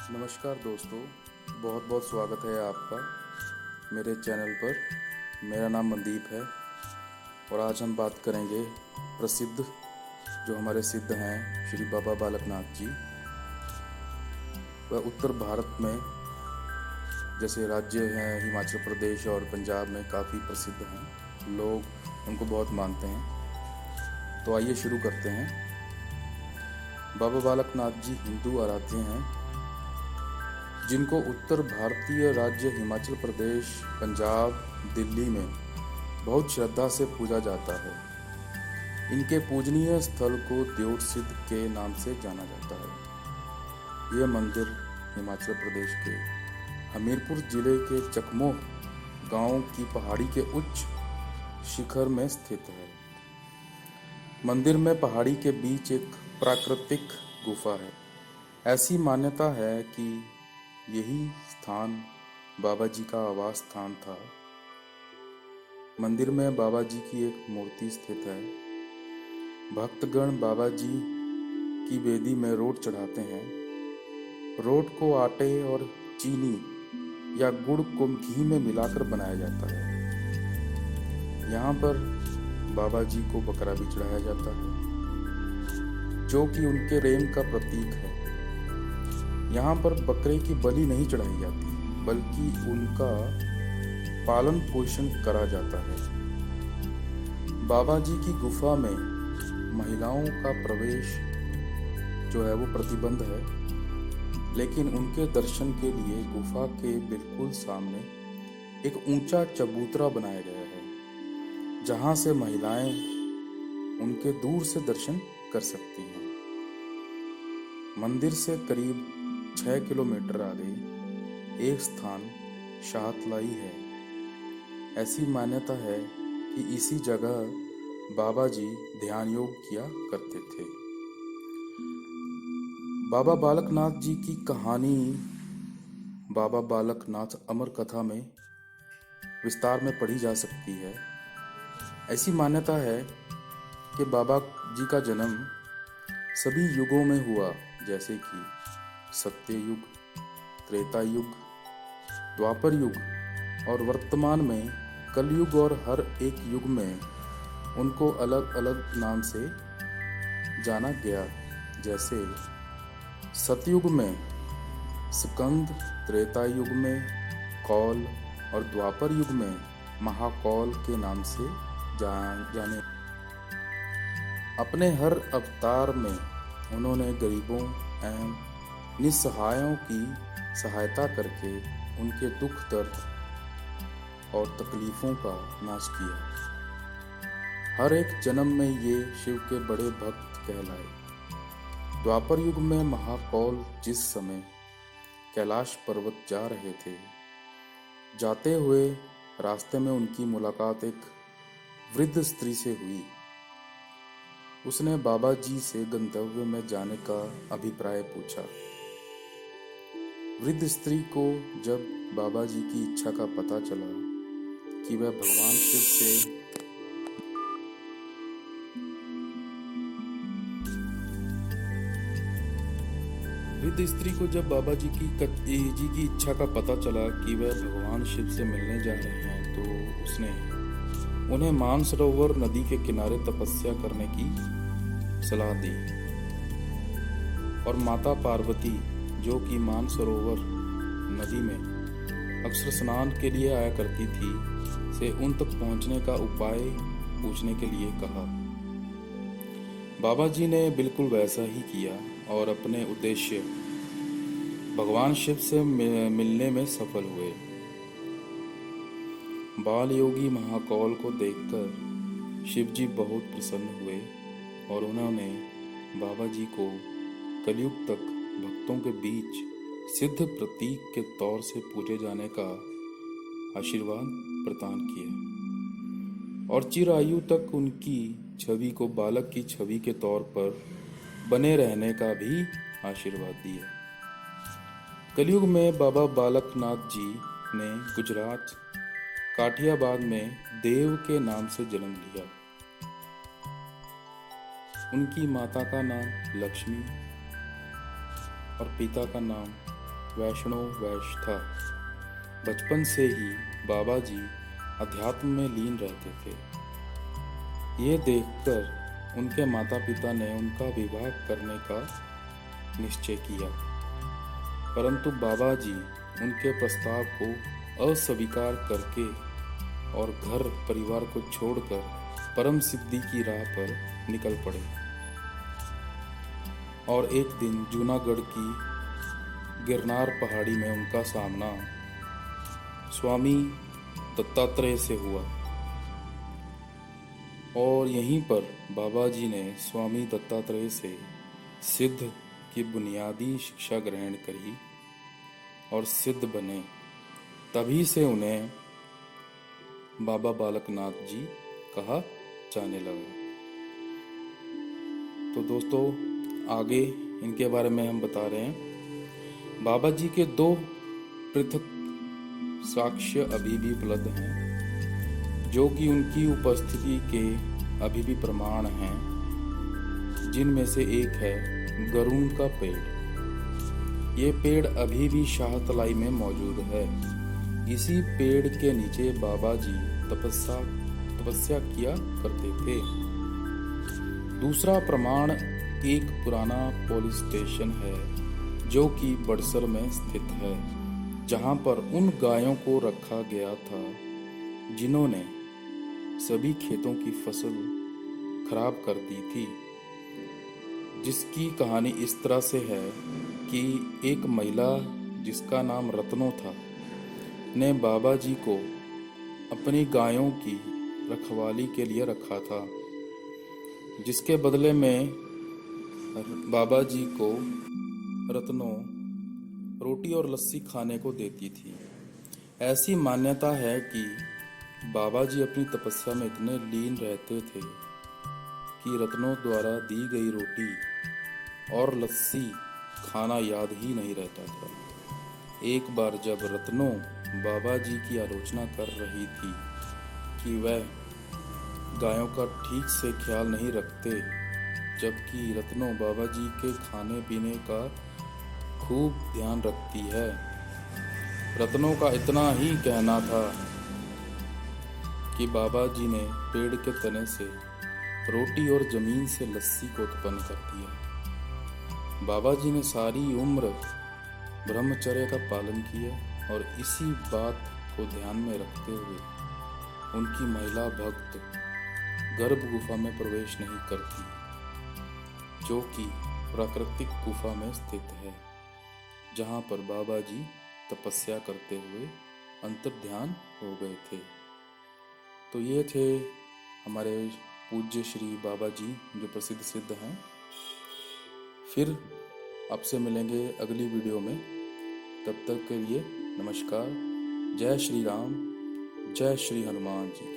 नमस्कार दोस्तों, बहुत बहुत स्वागत है आपका मेरे चैनल पर। मेरा नाम मनदीप है और आज हम बात करेंगे प्रसिद्ध जो हमारे सिद्ध हैं श्री बाबा बालकनाथ जी। वह उत्तर भारत में जैसे राज्य हैं हिमाचल प्रदेश और पंजाब में काफ़ी प्रसिद्ध हैं। लोग उनको बहुत मानते हैं। तो आइए शुरू करते हैं। बाबा बालकनाथ जी हिंदू आराध्य हैं जिनको उत्तर भारतीय राज्य हिमाचल प्रदेश, पंजाब, दिल्ली में बहुत श्रद्धा से पूजा जाता है। इनके पूजनीय स्थल को देउट सिद्ध के नाम से जाना जाता है। यह मंदिर हिमाचल प्रदेश के हमीरपुर जिले के चकमोह गांव की पहाड़ी के उच्च शिखर में स्थित है। मंदिर में पहाड़ी के बीच एक प्राकृतिक गुफा है। ऐसी मान्यता है कि यही स्थान बाबा जी का आवास स्थान था। मंदिर में बाबा जी की एक मूर्ति स्थित है। भक्तगण बाबा जी की वेदी में रोट चढ़ाते हैं। रोट को आटे और चीनी या गुड़ को घी में मिलाकर बनाया जाता है। यहाँ पर बाबा जी को बकरा भी चढ़ाया जाता है जो कि उनके प्रेम का प्रतीक है। यहाँ पर बकरे की बलि नहीं चढ़ाई जाती बल्कि उनका पालन पोषण करा जाता है। बाबा जी की गुफा में महिलाओं का प्रवेश जो है वो प्रतिबंध है, लेकिन उनके दर्शन के लिए गुफा के बिल्कुल सामने एक ऊंचा चबूतरा बनाया गया है जहां से महिलाएं उनके दूर से दर्शन कर सकती हैं। मंदिर से करीब 6 किलोमीटर आगे एक स्थान शाहतलाई है। ऐसी मान्यता है कि इसी जगह बाबा जी ध्यान योग किया करते थे। बाबा बालकनाथ जी की कहानी बाबा बालकनाथ अमर कथा में विस्तार में पढ़ी जा सकती है। ऐसी मान्यता है कि बाबा जी का जन्म सभी युगों में हुआ, जैसे कि सत्य युग, त्रेता युग, द्वापर युग और वर्तमान में कलयुग, और हर एक युग में उनको अलग अलग नाम से जाना गया। जैसे सतयुग में स्कंद, त्रेता युग में कौल और द्वापर युग में महाकौल के नाम से जाने। अपने हर अवतार में उन्होंने गरीबों एवं निस्सहायों की सहायता करके उनके दुख, दर्द और तकलीफों का नाश किया। हर एक जन्म में ये शिव के बड़े भक्त कहलाए। द्वापर युग में महाकौल जिस समय कैलाश पर्वत जा रहे थे, जाते हुए रास्ते में उनकी मुलाकात एक वृद्ध स्त्री से हुई। उसने बाबा जी से गंतव्य में जाने का अभिप्राय पूछा। वृद्ध स्त्री को जब बाबा जी की इच्छा का पता चला कि वह भगवान शिव से वृद्ध स्त्री को जब बाबा जी की इच्छा का पता चला कि वह भगवान शिव से मिलने जा रहे हैं, तो उसने उन्हें मानसरोवर नदी के किनारे तपस्या करने की सलाह दी। और माता पार्वती, जो कि मानसरोवर नदी में अक्सर स्नान के लिए आया करती थी, से उन तक पहुंचने का उपाय पूछने के लिए कहा। बाबा जी ने बिल्कुल वैसा ही किया और अपने उद्देश्य भगवान शिव से मिलने में सफल हुए। बाल योगी महाकौल को देखकर शिव जी बहुत प्रसन्न हुए और उन्होंने बाबा जी को कलयुग तक भक्तों के बीच सिद्ध प्रतीक के तौर से पूजे जाने का आशीर्वाद प्रदान किया और चिरायु तक उनकी छवि को बालक की छवि के तौर पर बने रहने का भी आशीर्वाद दिया। कलयुग में बाबा बालकनाथ जी ने गुजरात काठियाबाद में देव के नाम से जन्म लिया। उनकी माता का नाम लक्ष्मी और पिता का नाम वैष्णव वैश्य था। बचपन से ही बाबा जी अध्यात्म में लीन रहते थे। ये देखकर उनके माता पिता ने उनका विवाह करने का निश्चय किया, परंतु बाबा जी उनके प्रस्ताव को अस्वीकार करके और घर परिवार को छोड़कर परम सिद्धि की राह पर निकल पड़े। और एक दिन जूनागढ़ की गिरनार पहाड़ी में उनका सामना स्वामी दत्तात्रेय से हुआ और यहीं पर बाबा जी ने स्वामी दत्तात्रेय से सिद्ध की बुनियादी शिक्षा ग्रहण करी और सिद्ध बने। तभी से उन्हें बाबा बालकनाथ जी कहा जाने लगा। तो दोस्तों, आगे इनके बारे में हम बता रहे हैं। बाबा जी के दो पृथक साक्ष्य अभी भी उपलब्ध हैं, जो कि उनकी उपस्थिति के अभी भी प्रमाण हैं, जिनमें से एक है गरुण का पेड़। ये पेड़ अभी भी शाहतलाई में मौजूद है। इसी पेड़ के नीचे बाबा जी तपस्या किया करते थे। दूसरा प्रमाण एक पुराना पुलिस स्टेशन है, जो कि बड़सर में स्थित है, जहां पर उन गायों को रखा गया था जिन्होंने सभी खेतों की फसल खराब कर दी थी। जिसकी कहानी इस तरह से है कि एक महिला जिसका नाम रत्नो था ने बाबा जी को अपनी गायों की रखवाली के लिए रखा था, जिसके बदले में बाबा जी को रत्नो रोटी और लस्सी खाने को देती थी। ऐसी मान्यता है कि बाबा जी अपनी तपस्या में इतने लीन रहते थे कि रत्नों द्वारा दी गई रोटी और लस्सी खाना याद ही नहीं रहता था। एक बार जब रत्नों बाबा जी की आलोचना कर रही थी कि वह गायों का ठीक से ख्याल नहीं रखते, जबकि रत्नों बाबा जी के खाने पीने का खूब ध्यान रखती है। रत्नों का इतना ही कहना था कि बाबा जी ने पेड़ के तने से रोटी और जमीन से लस्सी को उत्पन्न कर दिया। बाबा जी ने सारी उम्र ब्रह्मचर्य का पालन किया और इसी बात को ध्यान में रखते हुए उनकी महिला भक्त गर्भ गुफा में प्रवेश नहीं करती, जो कि प्राकृतिक गुफा में स्थित है, जहां पर बाबा जी तपस्या करते हुए अंतर्ध्यान हो गए थे। तो ये थे हमारे पूज्य श्री बाबा जी, जो प्रसिद्ध सिद्ध हैं। फिर आपसे मिलेंगे अगली वीडियो में। तब तक के लिए नमस्कार। जय श्री राम, जय श्री हनुमान जी।